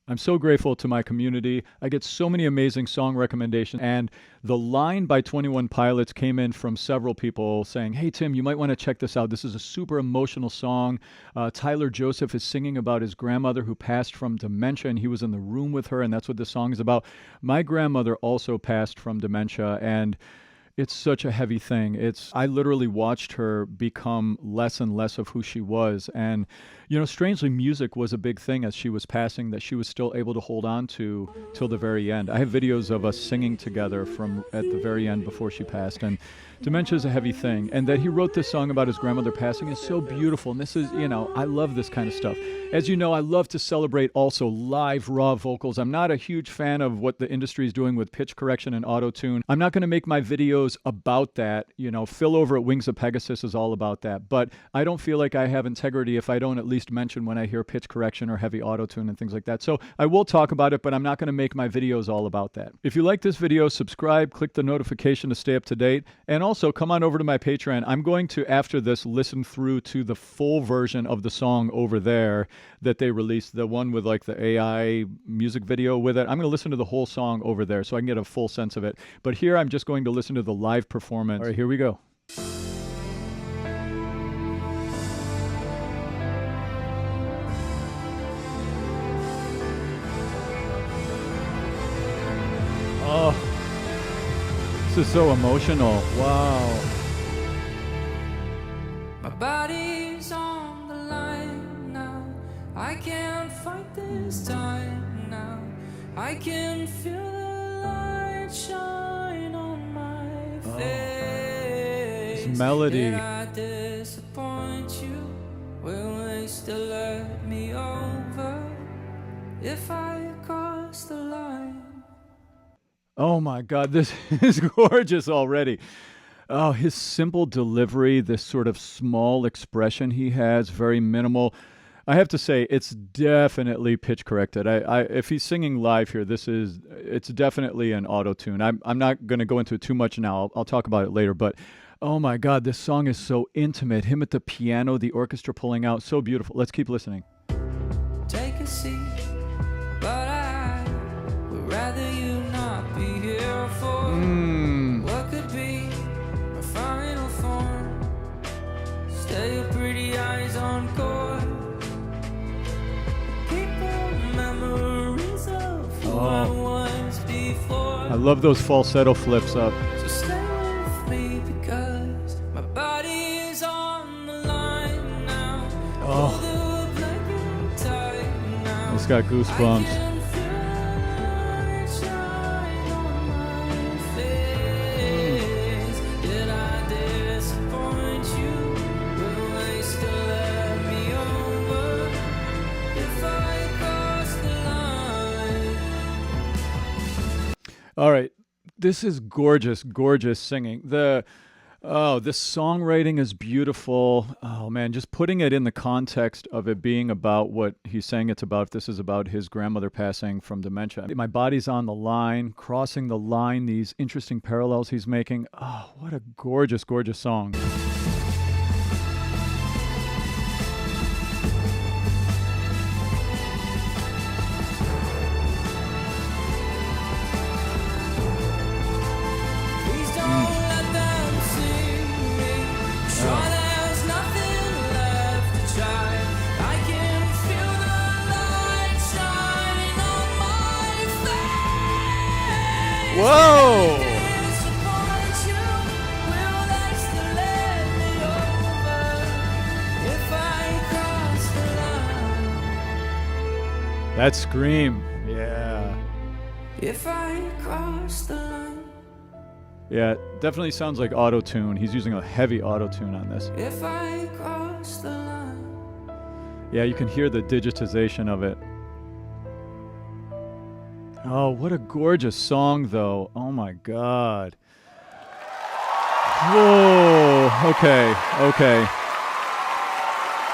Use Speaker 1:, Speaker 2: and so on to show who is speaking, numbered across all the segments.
Speaker 1: I'm so grateful to my community. I get so many amazing song recommendations. And the line by 21 Pilots came in from several people saying, "Hey, Tim, you might want to check this out. This is a super emotional song. Tyler Joseph is singing about his grandmother who passed from dementia, and he was in the room with her, and that's what this song is about." My grandmother also passed from dementia, and it's such a heavy thing. I literally watched her become less and less of who she was. And, strangely, music was a big thing as she was passing that she was still able to hold on to till the very end. I have videos of us singing together from at the very end before she passed. And dementia is a heavy thing. And that he wrote this song about his grandmother passing is so beautiful. And this is, I love this kind of stuff. As you know, I love to celebrate also live, raw vocals. I'm not a huge fan of what the industry is doing with pitch correction and auto-tune. I'm not going to make my videos about that. Phil over at Wings of Pegasus is all about that. But I don't feel like I have integrity if I don't at least mention when I hear pitch correction or heavy auto-tune and things like that. So I will talk about it, but I'm not going to make my videos all about that. If you like this video, subscribe, click the notification to stay up to date, and also come on over to my Patreon. I'm going to, after this, listen through to the full version of the song over there that they released, the one with like the AI music video with it. I'm going to listen to the whole song over there so I can get a full sense of it. But here I'm just going to listen to the live performance. All right, here we go. Oh, this is so emotional. Wow.
Speaker 2: My body's on the line now. I can't fight this time now. I can feel the light shine on my face.
Speaker 1: This melody.
Speaker 2: Did I disappoint you? Will they still let me over if I cross the line?
Speaker 1: Oh my God, this is gorgeous already. Oh, his simple delivery, this sort of small expression he has, very minimal. I have to say, it's definitely pitch corrected. If he's singing live here, it's definitely an auto-tune. I'm not going to go into it too much now. I'll talk about it later, but oh my God, this song is so intimate. Him at the piano, the orchestra pulling out, so beautiful. Let's keep listening.
Speaker 2: Take a seat, but I would rather you not be here for what could be my final form. Stay your pretty eyes on court. Keep the memories of who I was before.
Speaker 1: I love those falsetto flips up.
Speaker 2: So stay with me because my body is on the line now.
Speaker 1: Oh,
Speaker 2: Hold the blanket tight now.
Speaker 1: it's got goosebumps. All right, this is gorgeous, gorgeous singing. This songwriting is beautiful. Oh man, just putting it in the context of it being about what he's saying it's about. If this is about his grandmother passing from dementia. My body's on the line, crossing the line, these interesting parallels he's making. Oh, what a gorgeous, gorgeous song. Whoa! That scream, yeah.
Speaker 2: If I cross the line.
Speaker 1: Yeah, it definitely sounds like auto-tune. He's using a heavy auto-tune on this.
Speaker 2: If I cross the line.
Speaker 1: Yeah, you can hear the digitization of it. Oh, what a gorgeous song, though. Oh, my God. Whoa. Okay.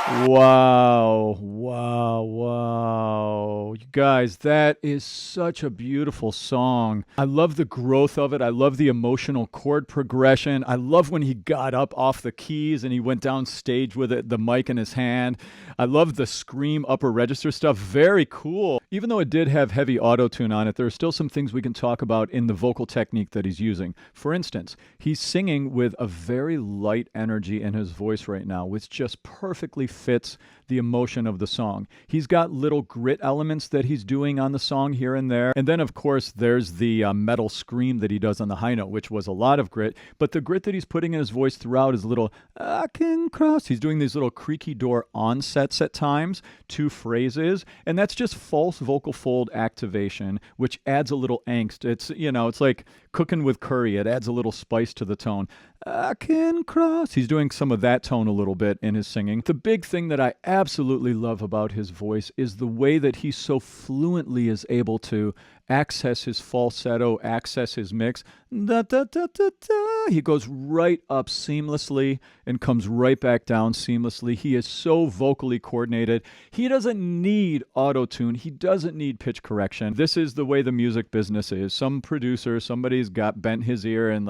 Speaker 1: Wow, wow, wow. You guys, that is such a beautiful song. I love the growth of it. I love the emotional chord progression. I love when he got up off the keys and he went down stage with it, the mic in his hand. I love the scream upper register stuff. Very cool. Even though it did have heavy auto-tune on it, there are still some things we can talk about in the vocal technique that he's using. For instance, he's singing with a very light energy in his voice right now, which just perfectly fits the emotion of the song. He's got little grit elements that he's doing on the song here and there. And then, of course, there's the metal scream that he does on the high note, which was a lot of grit. But the grit that he's putting in his voice throughout is a little, I can cross. He's doing these little creaky door onsets at times, 2 phrases. And that's just false vocal fold activation, which adds a little angst. It's, it's like cooking with curry. It adds a little spice to the tone. I can cross. He's doing some of that tone a little bit in his singing. The big thing that I absolutely love about his voice is the way that he so fluently is able to access his falsetto, access his mix. Da, da, da, da, da. He goes right up seamlessly and comes right back down seamlessly. He is so vocally coordinated. He doesn't need auto-tune. He doesn't need pitch correction. This is the way the music business is. Some producer, somebody's got bent his ear and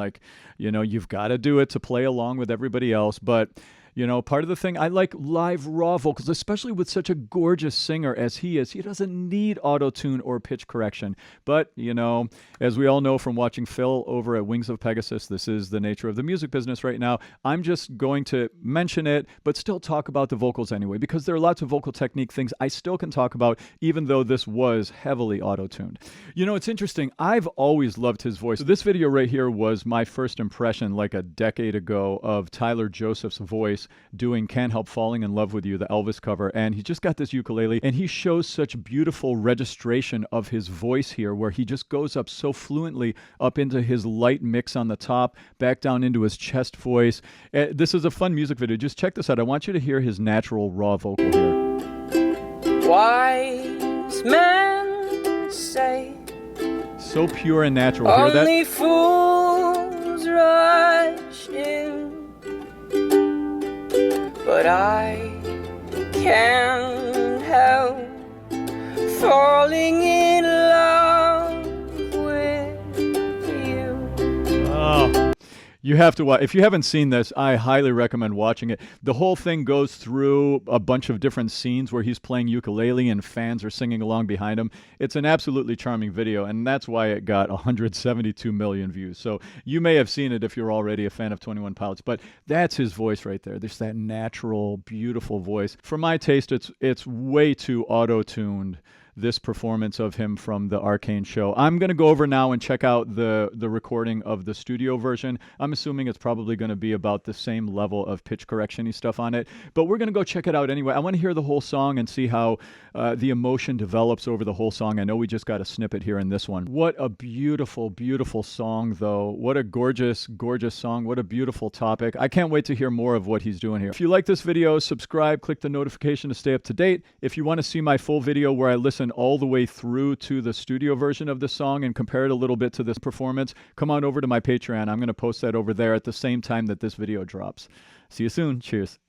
Speaker 1: you've got to do it to play along with everybody else. But part of the thing, I like live raw vocals, especially with such a gorgeous singer as he is. He doesn't need auto-tune or pitch correction. But, as we all know from watching Phil over at Wings of Pegasus, this is the nature of the music business right now. I'm just going to mention it, but still talk about the vocals anyway, because there are lots of vocal technique things I still can talk about, even though this was heavily auto-tuned. It's interesting. I've always loved his voice. This video right here was my first impression like a decade ago of Tyler Joseph's voice doing Can't Help Falling in Love with You, the Elvis cover. And he just got this ukulele and he shows such beautiful registration of his voice here, where he just goes up so fluently up into his light mix on the top, back down into his chest voice. This is a fun music video. Just check this out. I want you to hear his natural raw vocal here.
Speaker 2: Wise men say
Speaker 1: so pure and natural. Hear that?
Speaker 2: only fools rush in, but I can't help falling in love with you.
Speaker 1: Oh. You have to watch. If you haven't seen this, I highly recommend watching it. The whole thing goes through a bunch of different scenes where he's playing ukulele and fans are singing along behind him. It's an absolutely charming video, and that's why it got 172 million views. So you may have seen it if you're already a fan of 21 Pilots, but that's his voice right there. There's that natural, beautiful voice. For my taste, it's way too auto-tuned, this performance of him from the Arcane show. I'm going to go over now and check out the recording of the studio version. I'm assuming it's probably going to be about the same level of pitch correction-y stuff on it, but we're going to go check it out anyway. I want to hear the whole song and see how the emotion develops over the whole song. I know we just got a snippet here in this one. What a beautiful, beautiful song, though. What a gorgeous, gorgeous song. What a beautiful topic. I can't wait to hear more of what he's doing here. If you like this video, subscribe, click the notification to stay up to date. If you want to see my full video where I listen all the way through to the studio version of the song and compare it a little bit to this performance, come on over to my Patreon. I'm going to post that over there at the same time that this video drops. See you soon. Cheers.